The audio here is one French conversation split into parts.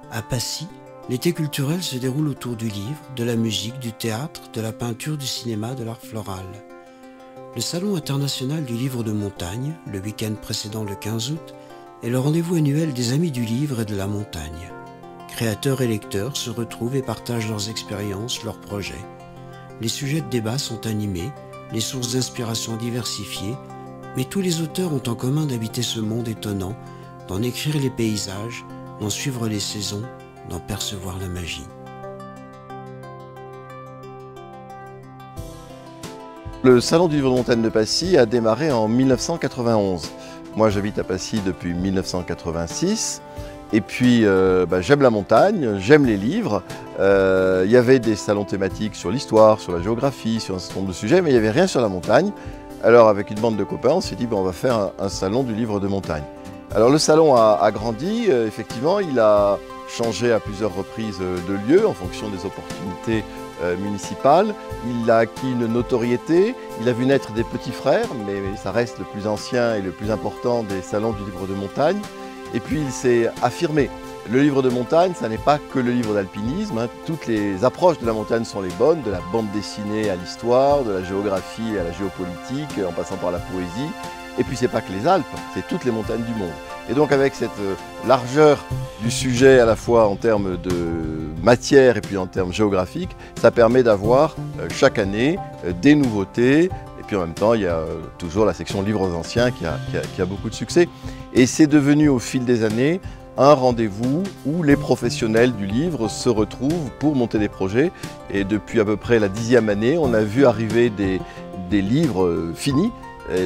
À Passy, l'été culturel se déroule autour du livre, de la musique, du théâtre, de la peinture, du cinéma, de l'art floral. Le Salon international du livre de montagne, le week-end précédent le 15 août, est le rendez-vous annuel des amis du livre et de la montagne. Créateurs et lecteurs se retrouvent et partagent leurs expériences, leurs projets. Les sujets de débat sont animés, les sources d'inspiration diversifiées, mais tous les auteurs ont en commun d'habiter ce monde étonnant, d'en écrire les paysages, d'en suivre les saisons, d'en percevoir la magie. Le Salon du livre de montagne de Passy a démarré en 1991. Moi j'habite à Passy depuis 1986 et puis j'aime la montagne, j'aime les livres. Il y avait des salons thématiques sur l'histoire, sur la géographie, sur un certain nombre de sujets, mais il n'y avait rien sur la montagne. Alors avec une bande de copains, on s'est dit on va faire un salon du livre de montagne. Alors le salon a grandi, effectivement, il a changé à plusieurs reprises de lieu en fonction des opportunités municipales. Il a acquis une notoriété, il a vu naître des petits frères, mais ça reste le plus ancien et le plus important des salons du livre de montagne. Et puis il s'est affirmé. Le livre de montagne, ça n'est pas que le livre d'alpinisme, hein. Toutes les approches de la montagne sont les bonnes, de la bande dessinée à l'histoire, de la géographie à la géopolitique, en passant par la poésie. Et puis c'est pas que les Alpes, c'est toutes les montagnes du monde. Et donc avec cette largeur du sujet à la fois en termes de matière et puis en termes géographiques, ça permet d'avoir chaque année des nouveautés. Et puis en même temps, il y a toujours la section livres anciens qui a beaucoup de succès. Et c'est devenu au fil des années un rendez-vous où les professionnels du livre se retrouvent pour monter des projets. Et depuis à peu près la 10e année, on a vu arriver des livres finis,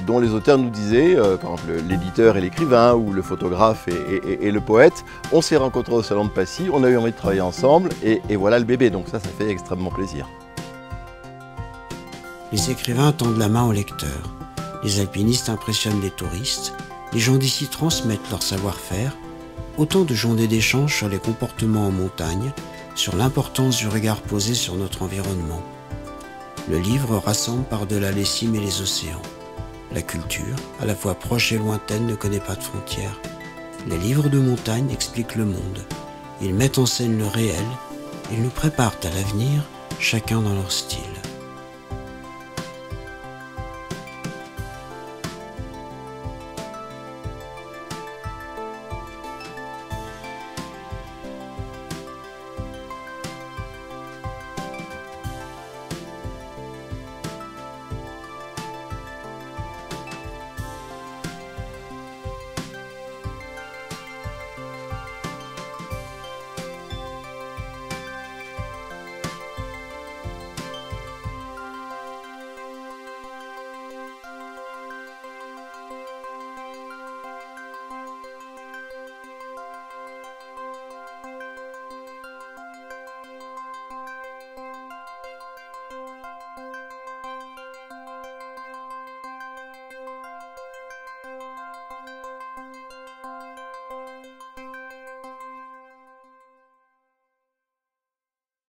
dont les auteurs nous disaient, par exemple l'éditeur et l'écrivain, ou le photographe et le poète, on s'est rencontrés au Salon de Passy, on a eu envie de travailler ensemble, et voilà le bébé, donc ça fait extrêmement plaisir. Les écrivains tendent la main aux lecteurs, les alpinistes impressionnent les touristes, les gens d'ici transmettent leur savoir-faire, autant de journées d'échange sur les comportements en montagne, sur l'importance du regard posé sur notre environnement. Le livre rassemble par-delà les cimes et les océans. La culture, à la fois proche et lointaine, ne connaît pas de frontières. Les livres de montagne expliquent le monde. Ils mettent en scène le réel. Ils nous préparent à l'avenir, chacun dans leur style.